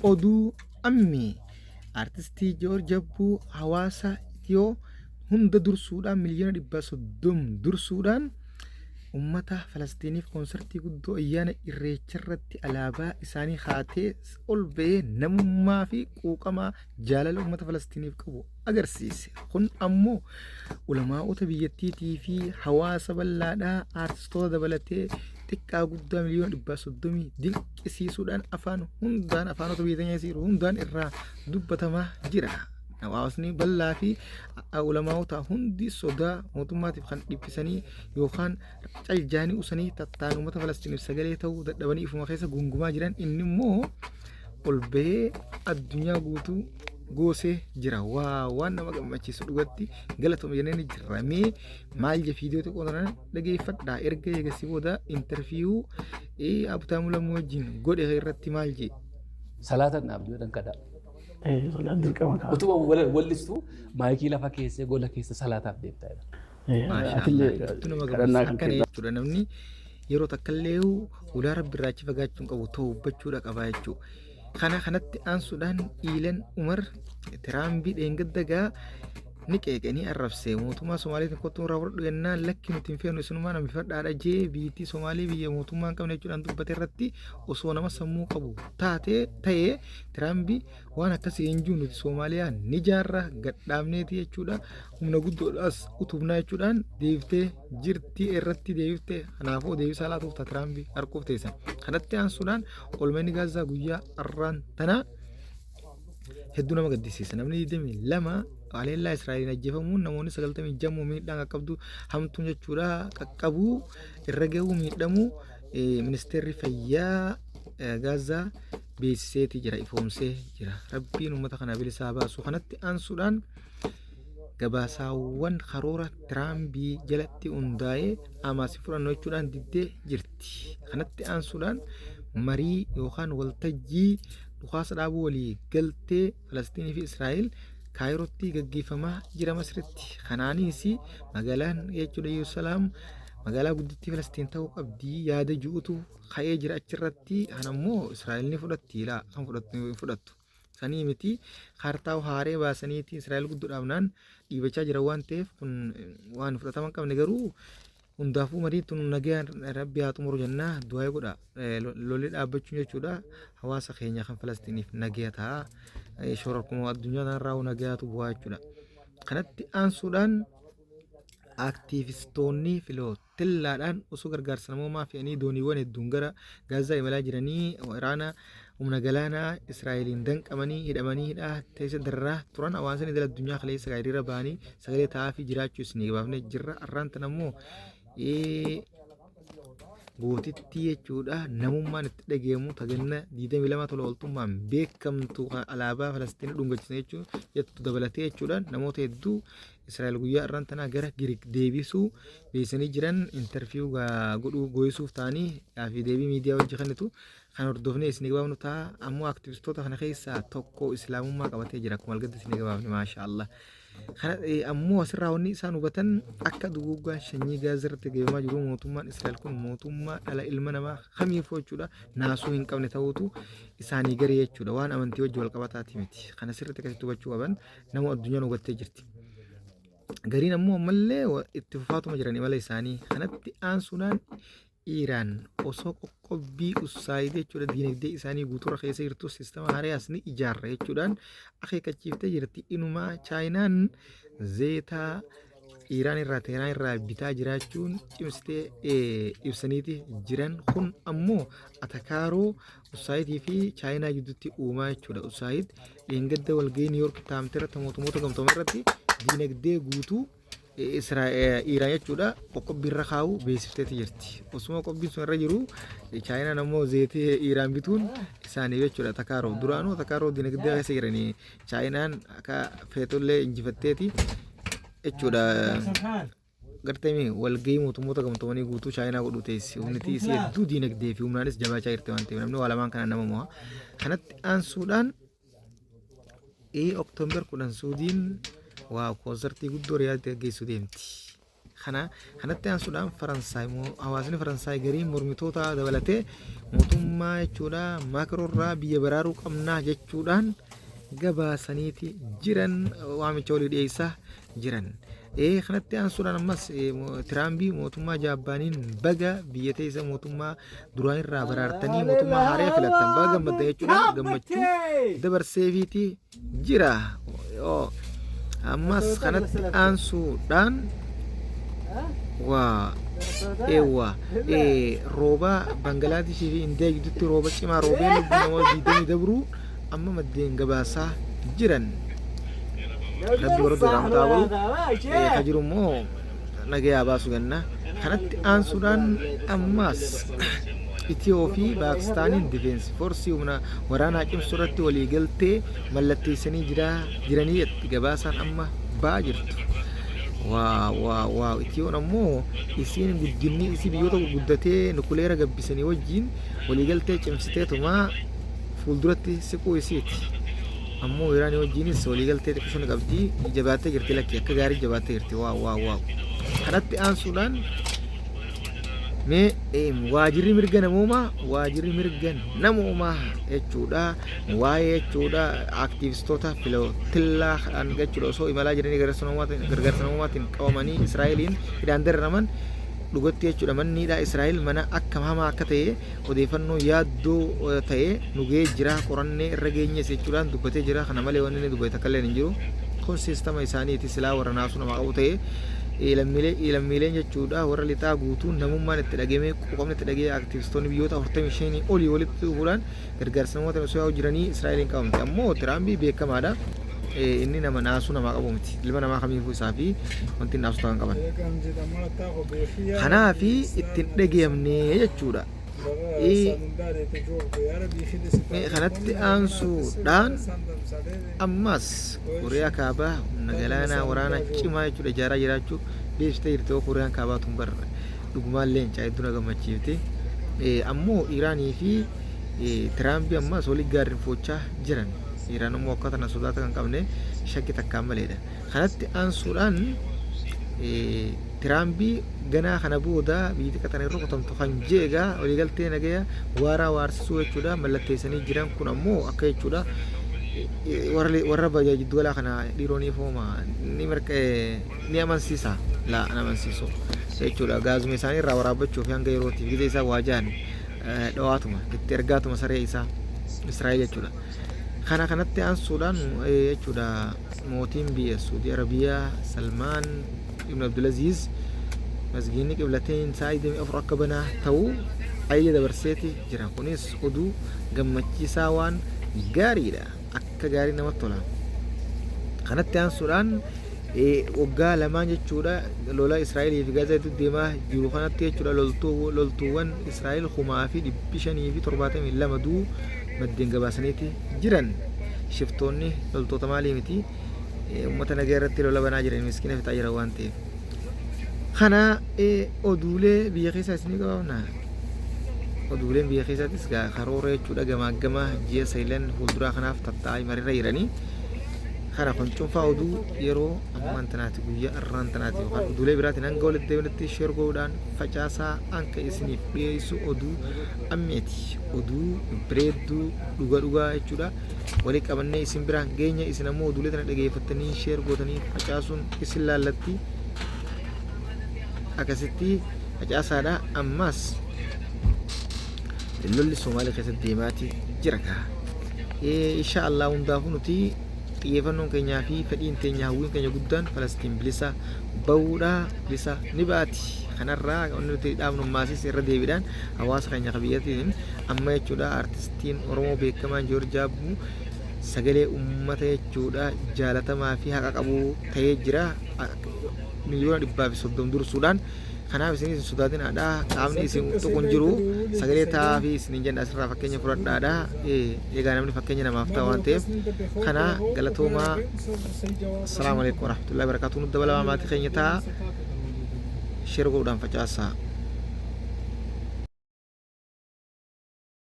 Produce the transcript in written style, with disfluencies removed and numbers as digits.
oduu ammee artistii Joor Jabbuu hawaasa Itiyoo hunda dursuudhaan miliyoona 130 dursuudhaan ummata Falastiiniif koonsartii guddoo ayyaana irreecha irratti alaabaa isaanii haatee ol ba'ee namummaa fi quuqamaa jaalala ummata Falastiiniif qabu agarsiise. Kun ammoo ulamaa'ota biyyattiitii fi hawaasa bal'aadhaa aartistoota dabalatee xiqqaa guddaa miliyoona 130 dinqisiisuudhaan afaanota biyya hundaan irraa dubbatamaa jira. Hawaasni bal'aa fi ulamaa'ota hundi sodaa mootummaatiif kan dhiphisanii yookaan caljaanii usanii tattaan uummata Falastiiniif sagalee ta'uu dadhabanii ifuma keessa gungumaa jiran inni immoo ol bahee addunyaa guutuu goosee jira. Waan nama gammachiisu dhugatti galatoomaa jennee jirra. Mee maal je viidiyoo xiqqoo kana dhageeffadhaa. Erga eegasii booda intarviyuu Abtaamuu Lammuu wajjin godhe irratti maal je? Salaatan abduu dhankadha. Salaan dirqama ka'a. Utuma wallistu maayikii lafa keessee gola keessa salaataaf deemtaa. Jechuudha namni yeroo takkallee ulaa rabbi irraa achi fagaachuun qabu ta'uu hubbachuudha qaba jechuudha. Kanatti aansuudhaan Iilan Umar Tiraambii dheengaddagaa ni qeeqanii arrabsee mootummaa Somaaliitiin kottuun irraa fudhadhu yennaan lakki nuti hin feenu isinumaa namni fadhaadha jee biyyattii Somaalii biyya mootummaa hin qabne jechuudhaan dubbate irratti osoo nama sammuu qabu ta'ee Tiraambii waan akkasii hin jiru nuti Somaaliyaa ni jaarra gadhaabneeti jechuudha. Humna guddoodhaas utubnaa jechuudhaan deebiftee jirti irratti deebiftee kanaafuu deebisaa laatuuf Tiraambii harkuuf teessan. Kanatti aansuudhaan olmanni Gaazaa guyyaa arraan tanaa hedduu nama gaddisiisa. Namni 22 Aleellaa Israa'eliin ajjeefamuun namoonni 96 miidhaan qaqqabdu hamtuun jechuudha qaqqabuu irra gahuu miidhamuu ministeerri fayyaa Gaazaa beeksiseeti jira ifoomsee jira. Rabbiin uummata kana bilisaa baasu. Kanatti aansuudhaan gabaasaawwan karoora Tiraambii jalatti hundaa'ee amaasii fudhannoo jechuudhaan diddee jirti. Kanatti aansuudhaan marii yookaan waltajjii dhukaasa dhaabuu walii galtee Falastiinii fi Israa'el Kaayirootti gaggeeffamaa jira Masritti. Kanaanis magaalaan jechuudha Yerusaalem magaalaa guddittii Falastiin ta'uu qabdi yaada ju'utu ka'ee jira achirratti. Kanammoo Israa'el ni fudhatti kan fudhattu. Sanii miti kaartaa haaree baasaniiti Israa'el guddoo dhaabnaan dhiibachaa jira waan ta'eef kun waan fudhatama hin qabne garuu hundaafuu mariitu nagaa rabbi haa xumuru jennaa du'aa godha. Lolli dhaabbachuun jechuudha hawaasa keenya kan Falastiiniif nagaa ta'a. Shororkuma addunyaa irraa nagaatu bu'aa jechuudha. Kanatti aansuudhaan aktiivistoonni filootellaadhaan osoo gargaarsa namoomaa fe'anii dooniiwwan hedduun gara Gaazaa imalaa jiranii waraana humna galaanaa Israa'eliin danqamanii hidhamanii teessa darraa turan hawaasni idil addunyaa kaleessa gaariirra ba'anii sagalee ta'aa fi jiraachuu isin gabaafne jirra. Arraan tan ammoo gootitti jechuudha namummaan itti dhageemu taganna 22 tola ooltummaan beekamtu alaabaa Falastiin dhungachisan jettu dabalatee jechuudha namoota hedduu Israa'el guyyaa arraan tanaa gara Giriik deebisuu beeksanii jiran intarviyuu godhuu gooyisuuf ta'anii fi deebii miidiyaa hojii kennitu kan hordofne isin gabaafnu ta'a. Ammoo aktivistoota kana keessaa tokko islaamummaa qabatee jira akkuma argatte isin gabaafne maashaallah. Ammoo asirraa wanni isaan hubatan akka duguuggaa sanyii Gaazaa irratti geeffamaa jiru mootummaan Israa'el kun mootummaa dhala ilma namaa kamiifuu jechuudha naasuu hin qabne ta'uutu isaanii garee jechuudha waan amantii wajji wal qabataati miti. Kana sirriitti akkasitti hubachuu qaban nama addunyaan hubattee jirti. Gariin ammoo ammallee itti fufaatuma jiran imala isaanii. Kanatti aansuudhaan Iraan osoo qoqqobbii ussaayidee jechuudha diinagdee isaanii guutuura keessa jirtu sistema hariyaas ni ijaarra jechuudhaan akeekkachiiftee jirti. Inumaa Chaayinaan zeetaa Iraan irraa Teheraan irraa bitaa jiraachuun cimsitee ibsaniiti jiran. Kun ammoo atakaaroo Usaayitii fi Chaayinaa gidduutti uumaa jechuudha. Usaayid dheengadda walgahii Niiyork taa'amtee irratti mootummoota gamtoomanii irratti diinagdee guutuu Iraan jechuudha qoqqobbii irra kaa'uu beeksifteeti jirti. Osuma qoqqobbiin sun irra jiru Chaayinaan ammoo zeetii Iraan bituun isaanii jechuudha atakaaroo. Duraanuu atakaaroo diinagdee keessa jiranii Chaayinaan akka feetollee injifatteeti jechuudha. Gartee walgahii mootummoota gamtoomanii guutuu Chaayinaa godhu teessi. Humni isii hedduu diinagdee fi humnaanis jabaachaa jirti waan ta'eef namni waa lamaan kana nama mo'a. Kanatti aansuudhaan Oktoobar 10 Suudiin waa koonsartii guddoo Riyaaditti gaggeessuu deemti. kanatti aansuudhaan Faransaay hawaasni Faransaay garii mormitoota dabalatee mootummaa jechuudha maakroorraa biyya baraaruu qabnaa jechuudhaan gabaasaniiti jiran waamicha walii dhiyeessaa jiran. Kanatti aansuudhaan ammas Tiraambii mootummaa Jaappaaniin baga biyya teessa mootummaa duraan irraa baraartanii mootummaa haaraa filattan baga gammadda jechuudhaan gammachuu dabarseefiiti jira. Ammas kanatti aansuudhaan rooba Banglaadeshii fi Indiyaa gidduutti rooba cimaa roobee lubbuu namoota 20 dabruu amma maddeen gabaasaa jiran. Rabbi warra duraan taa'u kajiru immoo nagayaa baasu ganna. Kanatti aansuudhaan ammas Itiyoo fi Paakistaaniin difeensi foorsii humna waraanaa cimsuu irratti walii galtee mallatteessanii jiranii itti gabaasaan amma ba'aa jirtu. Itiyoon ammoo isiin guddinni isii biyyoota gurguddatee nukuleera gabbisanii wajjin walii galtee cimsiteetumaa fuulduratti siquu isiiti. Ammoo Iraanii wajjinis walii galtee xiqqoo qabdi jabaattee jirti lakkii akka gaarii jabaattee jirti. Kanatti aansuudhaan waajirri mirga namoomaa jechuudha waa'ee jechuudha aktiivistoota filotillaa jechuudha osoo imalaa jiranii gargaarsa namoomaatiin qabamanii Israa'eliin hidhaan dararaman dhugatti jechuudha manniidha Israa'el mana akka hamaa akka ta'e odeeffannoo yaaddoo ta'e nugee jira qorannee irra geenyes jechuudhaan dubbatee jira. Kana malee wanni inni dubbate akka illee hin jiru kun siistama isaaniiti silaa warra naasuu namaa qabu ta'e lammiileen jechuudha warra lixaa guutuun namummaan itti dhageemee quuqamni itti dhagee aktiivistoonni biyyoota 45 olii walitti dhufuudhaan gargaarsa namoota osoo jiranii Israa'eliin qabamte. Ammoo Tiraambii beekamaadha. Inni nama naasuu namaa qabu miti ilma namaa kamiifuu isaa fi wanti naasuu ta'an qaban. Kanaafi ittiin dhageemne jechuudha. Kanatti aansuudhaan ammas Kooriyaa Kaabaa humna galaanaa waraanaa cimaa jechuudha ijaaraa jiraachuu beeksistee jirti. Kooriyaan Kaabaa tun barra dhugumaallee hin caayidduu na gammachiifte. Ammoo Iraanii fi Tiraambii ammas walii gaariin foochaa jiran. Iraan immoo akka tana sodaata kan qabne shakki takkaan maleedha. Kanatti aansuudhaan Tiraambii ganaa kana booda biyyi qaxaree rukutamtu kan jeegaa waliigaltee nagaya waaraa waarsisuu jechuudha mallatteessanii jiran kun ammoo akka jechuudha warra baay'ee jiddu galaa kana dhiironni fooma ni amansiisa laa amansiisu jechuudha gaazuma isaanii irraa waraabbachuuf hanga yerootiif gizee isaa waajaan dhawaatuma itti ergaatuma saree isaa Israa'el jechuudha. Kanatti aansuudhaan jechuudha mootiin biyya Saudi Arabiyaa Salmaan ibn Abdulaziz masgiinni qiblateen saayidamii afur akka banaa ta'uu ayya dabarseeti jira. Kunis oduu gammachiisaa waan gaariidha akka gaarii namatti tola. Kanatti aansuudhaan waggaa lamaan jechuudha lola Israa'elii fi Gaazaa itti deemaa jiru kanatti jechuudha loltuuwwan Israa'el 572 duu maddeen gabaasaniiti jiran. Shiftoonni loltoota maalii miti uummata nagaa irratti lola banaa jiran miskiina fixaa jira waan ta'eef. Kana oduulee biyya keessaa isinii qabaafna. Oduuleen biyya keessaattis karoora jechuudha gamaa ji'a saayilan fuulduraa kanaaf tattaa'aa mariirra jiranii. Kana kun cuunfaa oduu yeroo ammaan tanaati guyyaa irraan tanaati yookaan oduulee biraatiin hanga walitti deebinutti sheergoodhaan facaasaa anka isiniif dhiyeessu oduu ammeeti. Oduu bareedduu dhugaa jechuudha walii qabannee isin biraan geenya isin ammoo oduulee tana dhageeffattanii sheergootanii facaasuun isin laallatti akkasitti facaasaadha. Ammas lolli Somaaliyaa keessatti deemaati jira kaa insha Allah hundaafuu nuti xiyyeeffannoon keenyaa fi fedhiin keenya hawwiin keenya guddaan Falastiin bilisa bahuudha bilisa ni baati. Kanarraa nuti dhaabnummaas irra deebiidhaan hawaasa keenya qabiyyaatiin amma jechuudha artistiin Oromoo beekamaan Joorj Abbuu sagalee uummata jechuudha jaalatamaa fi haqa qabu ta'ee jira miliyoona 130 dursuudhaan. Kanaaf isin sodaatiin haadha qaamni isin tuqun jiru sagalee taa'aa fi isin jenna asirraa fakkeenya fudhadhaadha. Egaa namni fakkeenya namaaf ta'a waan ta'eef kana galatoomaa. Assalaamu alaikum warahmatullahi wabarakatuh. Nu dabalamaa maatii keenya ta'a sheer godhuudhaan facaasaa.